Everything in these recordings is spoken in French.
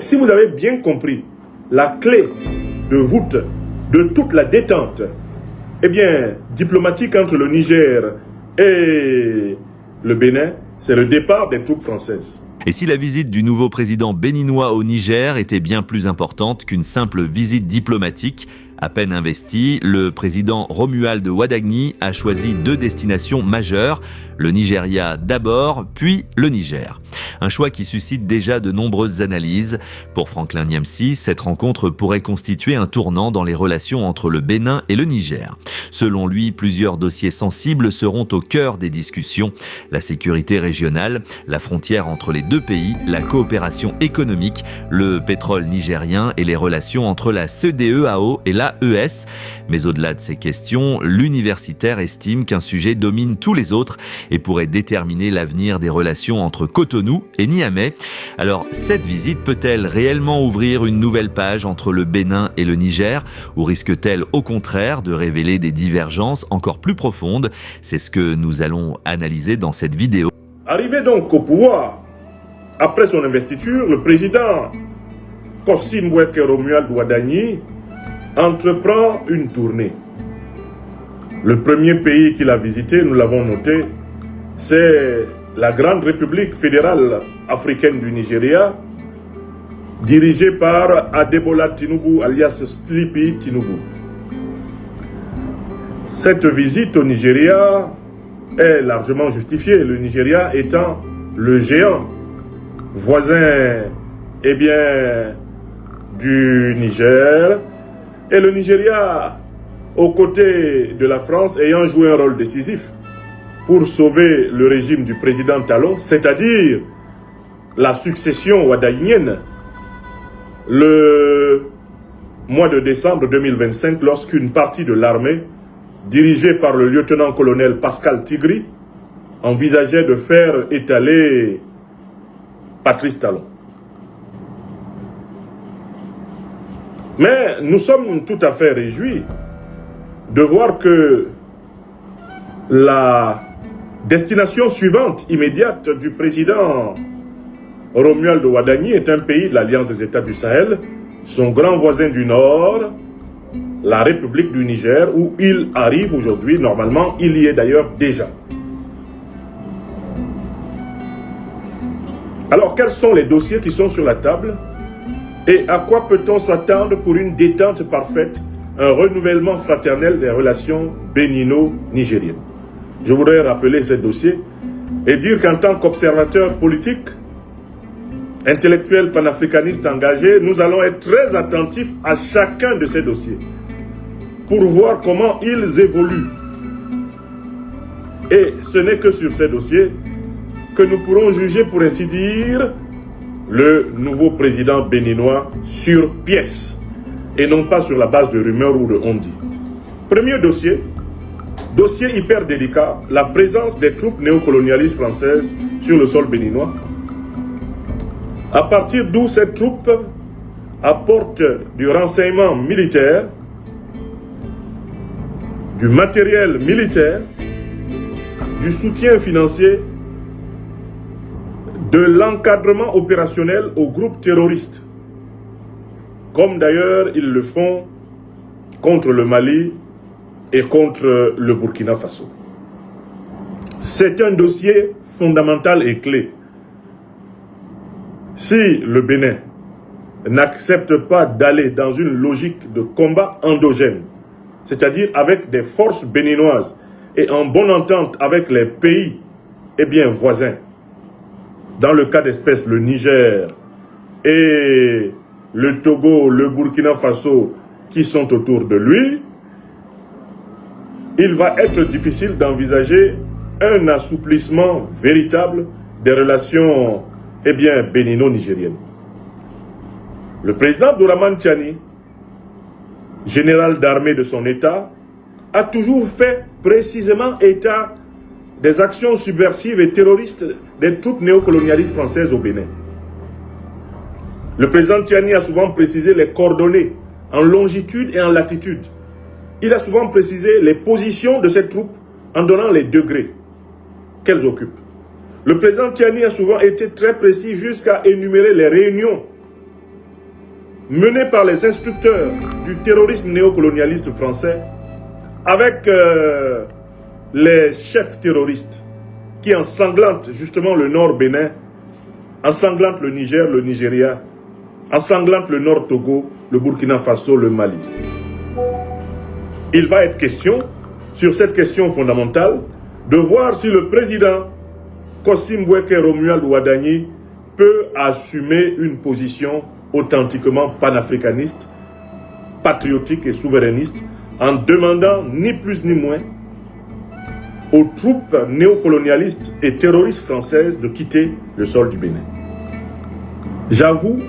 si vous avez bien compris, la clé de voûte de toute la détente, eh bien, diplomatique entre le Niger et le Bénin, c'est le départ des troupes françaises. Et si la visite du nouveau président béninois au Niger était bien plus importante qu'une simple visite diplomatique, à peine investi, le président Romuald Wadagni a choisi 2 destinations majeures, le Nigeria d'abord, puis le Niger. Un choix qui suscite déjà de nombreuses analyses. Pour Franklin Nyamsi, cette rencontre pourrait constituer un tournant dans les relations entre le Bénin et le Niger. Selon lui, plusieurs dossiers sensibles seront au cœur des discussions. La sécurité régionale, la frontière entre les 2 pays, la coopération économique, le pétrole nigérien et les relations entre la CEDEAO et l'AES. Mais au-delà de ces questions, l'universitaire estime qu'un sujet domine tous les autres et pourrait déterminer l'avenir des relations entre Cotonou et Niamey. Alors, cette visite peut-elle réellement ouvrir une nouvelle page entre le Bénin et le Niger, ou risque-t-elle au contraire de révéler des divergences encore plus profondes? C'est ce que nous allons analyser dans cette vidéo. Arrivé donc au pouvoir, après son investiture, le président Kossi Mbweke Romuald Wadagni entreprend une tournée. Le premier pays qu'il a visité, nous l'avons noté, c'est la Grande République fédérale africaine du Nigeria, dirigée par Adebola Tinubu, alias Sleepy Tinubu. Cette visite au Nigeria est largement justifiée, le Nigeria étant le géant voisin du Niger, et le Nigeria, aux côtés de la France, ayant joué un rôle décisif pour sauver le régime du président Talon, c'est-à-dire la succession wadagnienne, le mois de décembre 2025, lorsqu'une partie de l'armée, dirigée par le lieutenant-colonel Pascal Tigri, envisageait de faire étaler Patrice Talon. Mais nous sommes tout à fait réjouis de voir que la destination suivante immédiate du président Romuald Wadagni est un pays de l'Alliance des États du Sahel, son grand voisin du Nord, la République du Niger, où il arrive aujourd'hui. Normalement, il y est d'ailleurs déjà. Alors, quels sont les dossiers qui sont sur la table et à quoi peut-on s'attendre pour une détente parfaite, un renouvellement fraternel des relations bénino-nigériennes? Je voudrais rappeler ces dossiers et dire qu'en tant qu'observateur politique, intellectuel panafricaniste engagé, nous allons être très attentifs à chacun de ces dossiers pour voir comment ils évoluent. Et ce n'est que sur ces dossiers que nous pourrons juger, pour ainsi dire, le nouveau président béninois sur pièce et non pas sur la base de rumeurs ou de on-dit. Premier dossier hyper délicat, la présence des troupes néocolonialistes françaises sur le sol béninois. À partir d'où ces troupes apportent du renseignement militaire, du matériel militaire, du soutien financier, de l'encadrement opérationnel aux groupes terroristes, comme d'ailleurs ils le font contre le Mali et contre le Burkina Faso. C'est un dossier fondamental et clé. Si le Bénin n'accepte pas d'aller dans une logique de combat endogène, c'est-à-dire avec des forces béninoises et en bonne entente avec les pays voisins, dans le cas d'espèce le Niger et le Togo, le Burkina Faso qui sont autour de lui, il va être difficile d'envisager un assouplissement véritable des relations bénino-nigériennes. Le président Abdourahmane Tiani, général d'armée de son État, a toujours fait précisément état des actions subversives et terroristes des troupes néocolonialistes françaises au Bénin. Le président Tiani a souvent précisé les coordonnées en longitude et en latitude. Il a souvent précisé les positions de ces troupes en donnant les degrés qu'elles occupent. Le président Tiani a souvent été très précis jusqu'à énumérer les réunions menée par les instructeurs du terrorisme néocolonialiste français avec les chefs terroristes qui ensanglantent justement le nord Bénin, ensanglantent le Niger, le Nigeria, ensanglantent le nord Togo, le Burkina Faso, le Mali. Il va être question, sur cette question fondamentale, de voir si le président Kossim Boueke Romuald Ouadagni peut assumer une position authentiquement panafricaniste, patriotique et souverainiste, en demandant ni plus ni moins aux troupes néocolonialistes et terroristes françaises de quitter le sol du Bénin. J'avoue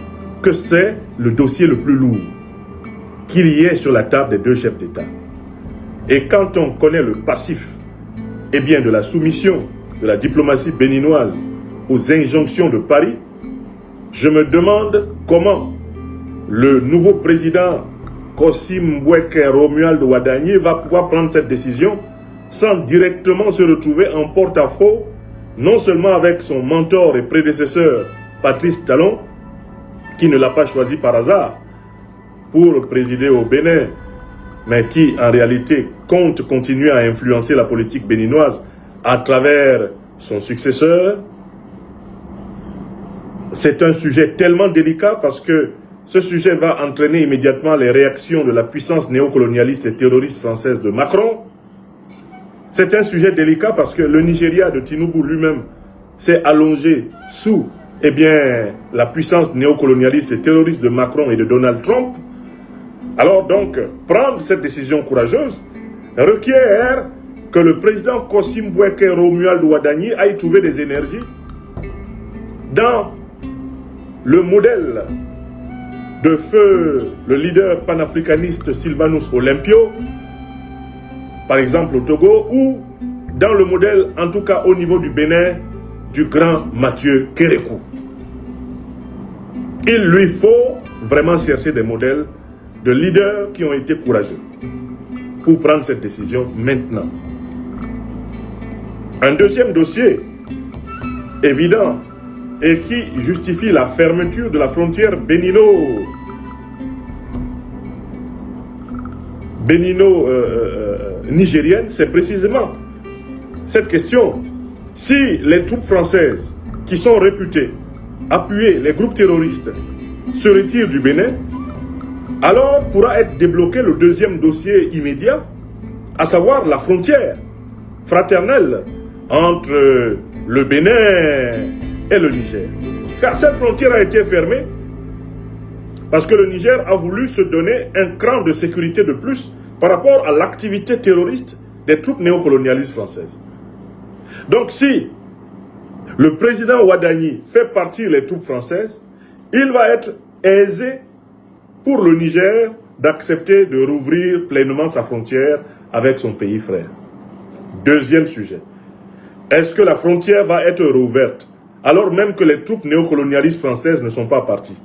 que c'est le dossier le plus lourd qu'il y ait sur la table des deux chefs d'État. Et quand on connaît le passif, eh bien de la soumission de la diplomatie béninoise aux injonctions de Paris, je me demande comment le nouveau président Kossim Boueke Romuald Ouadagni va pouvoir prendre cette décision sans directement se retrouver en porte-à-faux, non seulement avec son mentor et prédécesseur Patrice Talon, qui ne l'a pas choisi par hasard pour présider au Bénin, mais qui en réalité compte continuer à influencer la politique béninoise à travers son successeur. C'est un sujet tellement délicat parce que ce sujet va entraîner immédiatement les réactions de la puissance néocolonialiste et terroriste française de Macron. C'est un sujet délicat parce que le Nigeria de Tinubu lui-même s'est allongé sous la puissance néocolonialiste et terroriste de Macron et de Donald Trump. Alors donc, prendre cette décision courageuse requiert que le président Kossim Boueke Romuald Ouadagni aille trouver des énergies dans le modèle de feu le leader panafricaniste Sylvanus Olympio, par exemple au Togo, ou dans le modèle, en tout cas au niveau du Bénin, du grand Mathieu Kérékou. Il lui faut vraiment chercher des modèles de leaders qui ont été courageux pour prendre cette décision maintenant. Un deuxième dossier évident et qui justifie la fermeture de la frontière bénino-nigérienne, c'est précisément cette question. Si les troupes françaises qui sont réputées appuyer les groupes terroristes se retirent du Bénin, alors pourra être débloqué le deuxième dossier immédiat, à savoir la frontière fraternelle entre le Bénin et le Niger. Car cette frontière a été fermée parce que le Niger a voulu se donner un cran de sécurité de plus par rapport à l'activité terroriste des troupes néocolonialistes françaises. Donc si le président Ouadagni fait partir les troupes françaises, il va être aisé pour le Niger d'accepter de rouvrir pleinement sa frontière avec son pays frère. Deuxième sujet. Est-ce que la frontière va être rouverte alors même que les troupes néocolonialistes françaises ne sont pas parties?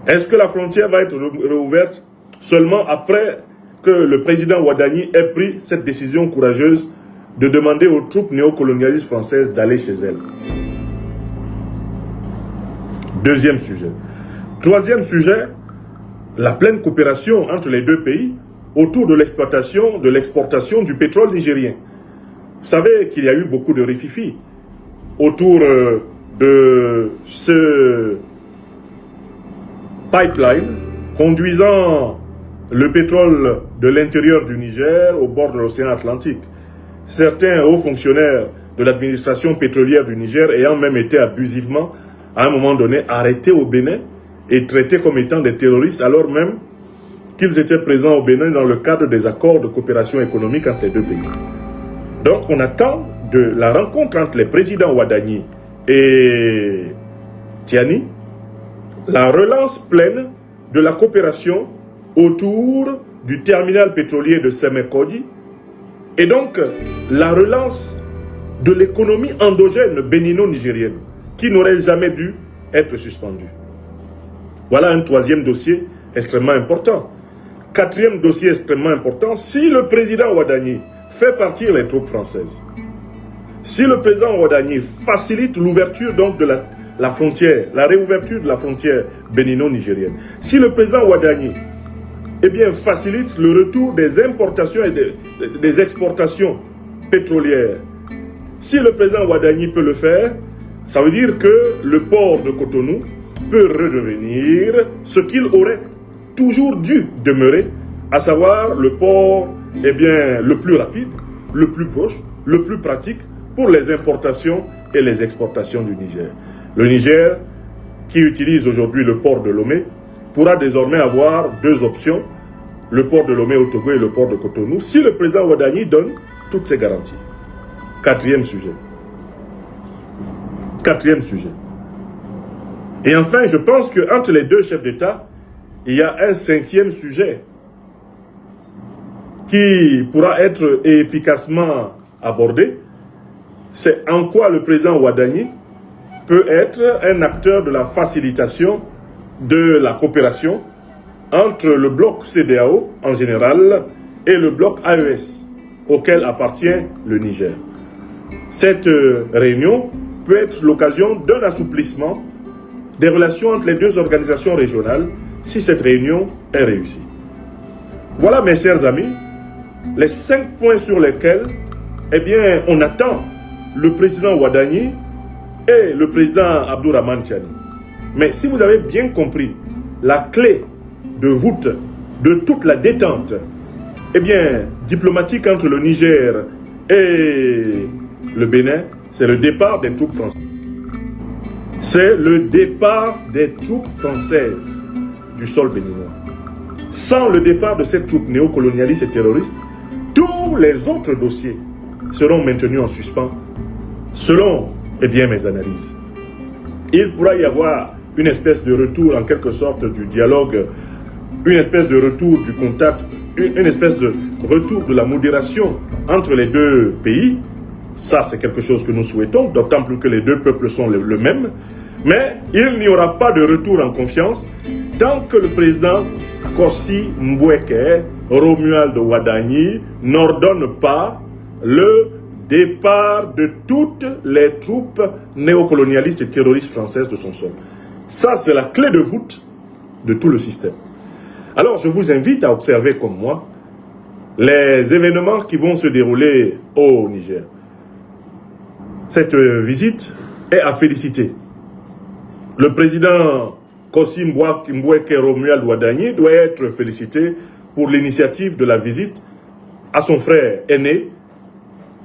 Est-ce que la frontière va être rouverte seulement après que le président Ouadagni ait pris cette décision courageuse de demander aux troupes néocolonialistes françaises d'aller chez elles? Deuxième sujet. Troisième sujet, la pleine coopération entre les deux pays autour de l'exploitation, de l'exportation du pétrole nigérien. Vous savez qu'il y a eu beaucoup de rififi autour de ce pipeline conduisant le pétrole de l'intérieur du Niger au bord de l'océan Atlantique. Certains hauts fonctionnaires de l'administration pétrolière du Niger ayant même été abusivement, à un moment donné, arrêtés au Bénin et traités comme étant des terroristes, alors même qu'ils étaient présents au Bénin dans le cadre des accords de coopération économique entre les deux pays. Donc on attend de la rencontre entre les présidents Ouadagni et Tiani la relance pleine de la coopération autour du terminal pétrolier de Sémékodi et donc la relance de l'économie endogène bénino-nigérienne qui n'aurait jamais dû être suspendue. Voilà un troisième dossier extrêmement important. Quatrième dossier extrêmement important, si le président Ouadagni fait partir les troupes françaises, si le président Ouadagni facilite l'ouverture donc de la la frontière, la réouverture de la frontière bénino-nigérienne, si le président Ouadagni facilite le retour des importations et des exportations pétrolières, si le président Ouadagni peut le faire, ça veut dire que le port de Cotonou peut redevenir ce qu'il aurait toujours dû demeurer, à savoir le port le plus rapide, le plus proche, le plus pratique pour les importations et les exportations du Niger. Le Niger, qui utilise aujourd'hui le port de Lomé, pourra désormais avoir deux options, le port de Lomé au Togo et le port de Cotonou, si le président Ouadagni donne toutes ces garanties. Quatrième sujet. Et enfin, je pense qu'entre les deux chefs d'État, il y a un cinquième sujet qui pourra être efficacement abordé. C'est en quoi le président Ouadagni peut être un acteur de la facilitation de la coopération entre le bloc CEDEAO en général et le bloc AES auquel appartient le Niger. Cette réunion peut être l'occasion d'un assouplissement des relations entre les deux organisations régionales si cette réunion est réussie. Voilà, mes chers amis, les 5 points sur lesquels on attend le président Ouadagni et le président Abdourahmane Tiani. Mais si vous avez bien compris, la clé de voûte de toute la détente diplomatique entre le Niger et le Bénin, c'est le départ des troupes françaises. C'est le départ des troupes françaises du sol béninois. Sans le départ de ces troupes néocolonialistes et terroristes, tous les autres dossiers seront maintenus en suspens, selon mes analyses. Il pourra y avoir une espèce de retour en quelque sorte du dialogue, une espèce de retour du contact, une espèce de retour de la modération entre les deux pays. Ça, c'est quelque chose que nous souhaitons, d'autant plus que les deux peuples sont le même. Mais il n'y aura pas de retour en confiance tant que le président Kossi Mboueke Romuald Ouadagni n'ordonne pas le départ de toutes les troupes néocolonialistes et terroristes françaises de son sol. Ça, c'est la clé de voûte de tout le système. Alors, je vous invite à observer comme moi les événements qui vont se dérouler au Niger. Cette visite est à féliciter. Le président Kossi Mboueke Romuald Ouadagni doit être félicité pour l'initiative de la visite à son frère aîné,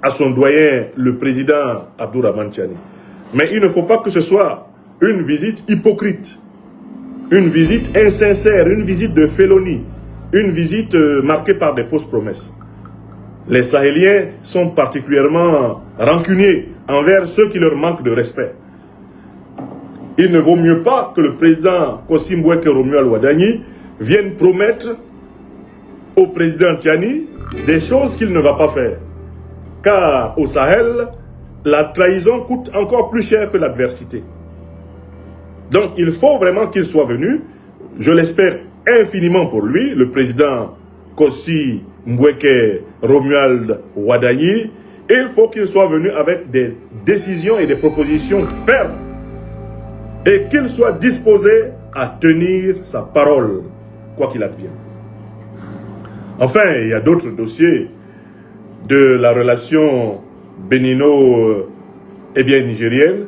à son doyen, le président Abdourahmane Tiani. Mais il ne faut pas que ce soit une visite hypocrite, une visite insincère, une visite de félonie, une visite marquée par des fausses promesses. Les Sahéliens sont particulièrement rancuniers envers ceux qui leur manquent de respect. Il ne vaut mieux pas que le président Kossi Mboueke Romuald Ouadagni vienne promettre au président Tiani des choses qu'il ne va pas faire. Car au Sahel, la trahison coûte encore plus cher que l'adversité. Donc il faut vraiment qu'il soit venu, je l'espère infiniment pour lui, le président Kossi Mboueke Romuald Ouadagni, et il faut qu'il soit venu avec des décisions et des propositions fermes et qu'il soit disposé à tenir sa parole, quoi qu'il advienne. Enfin, il y a d'autres dossiers de la relation bénino-nigérienne.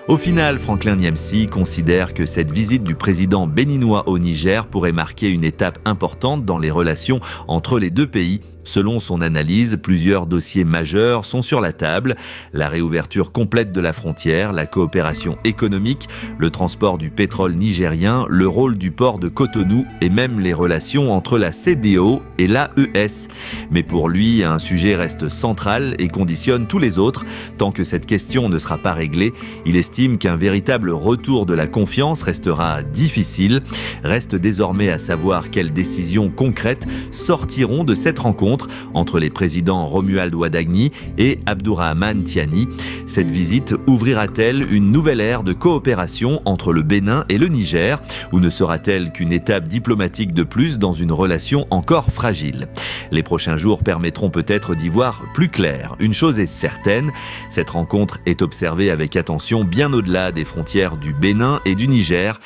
Au final, Franklin Nyamsi considère que cette visite du président béninois au Niger pourrait marquer une étape importante dans les relations entre les deux pays. Selon son analyse, plusieurs dossiers majeurs sont sur la table. La réouverture complète de la frontière, la coopération économique, le transport du pétrole nigérien, le rôle du port de Cotonou et même les relations entre la CEDEAO et l'AES. Mais pour lui, un sujet reste central et conditionne tous les autres. Tant que cette question ne sera pas réglée, il estime qu'un véritable retour de la confiance restera difficile. Reste désormais à savoir quelles décisions concrètes sortiront de cette rencontre entre les présidents Romuald Ouadagni et Abdourahmane Tiani. Cette visite ouvrira-t-elle une nouvelle ère de coopération entre le Bénin et le Niger, ou ne sera-t-elle qu'une étape diplomatique de plus dans une relation encore fragile? Les prochains jours permettront peut-être d'y voir plus clair. Une chose est certaine, cette rencontre est observée avec attention bien bien au-delà des frontières du Bénin et du Niger.